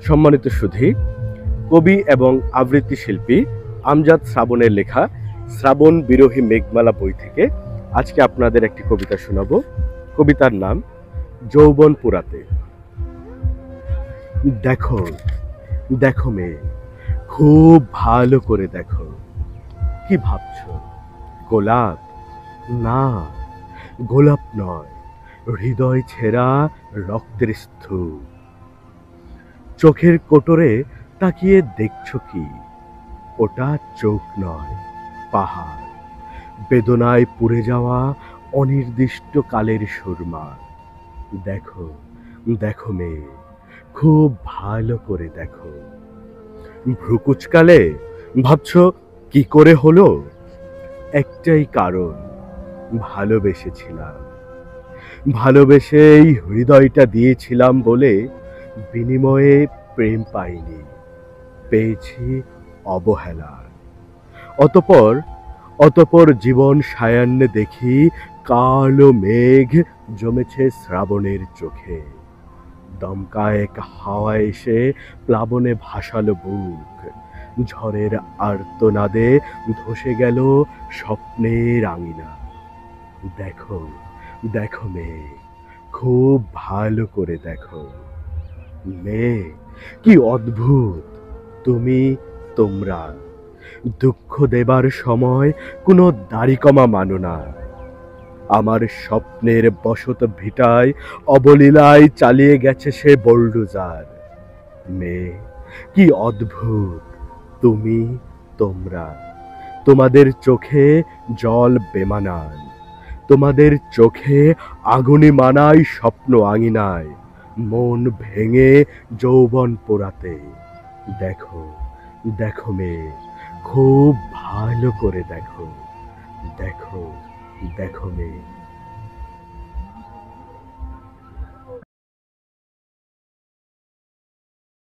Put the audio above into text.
সম্মানিত সুধী, কবি এবং আবৃত্তি শিল্পী আমজাদ শ্রাবণের লেখা শ্রাবণ বিরহী মেঘমালা বই থেকে আজকে আপনাদের একটি কবিতা শোনাবো। কবিতার নাম যৌবন পুরাতে। দেখো, দেখো মেয়ে, খুব ভালো করে দেখো। কি ভাবছো? গোলাপ? না, গোলাপ নয়, হৃদয় ছেঁড়া রক্তের স্তূপ। চোখের কোটরে তাকিয়ে দেখছো কি? ওটা চোখ নয়, পাহাড়, বেদনায় পুড়ে যাওয়া অনির্দিষ্ট কালের সুরমা। দেখো, দেখো মেয়ে, খুব ভালো করে দেখো। ভ্রুকুচকালে ভাবছো কি করে হলো? একটাই কারণ, ভালোবেসেছিলাম। ভালোবেসে এই হৃদয়টা দিয়েছিলাম বলে বিনিময়ে প্রেম পাইনি, পেয়েছি অবহেলা। অতপর অতপর জীবন সায়ান্নে দেখি কালো মেঘ জমেছে শ্রাবণের চোখে। দমকা এক হাওয়া এসে প্লাবনে ভাসালো বুক। ঝড়ের আর্তনাদে ধসে গেল স্বপ্নের আঙিনা। দেখো, দেখো মেয়ে, খুব ভালো করে দেখো। মেয়ে, কি অদ্ভুত তুমি, তোমরা। দুঃখ দেবার সময় কোনো দাড়িকমা মানো না। আমার স্বপ্নের বসত ভিটায় অবলীলায় চালিয়ে গেছে সে বোল্ডোজার। মেয়ে, কি অদ্ভুত তুমি, তোমরা। তোমাদের চোখে জল বেমানান, তোমাদের চোখে আগুনে মানায় স্বপ্ন আঙিনায়, মন ভেঙে যৌবন পোড়াতে। দেখো, দেখো মেয়ে, খুব ভালো করে দেখো। দেখো, দেখো মেয়ে।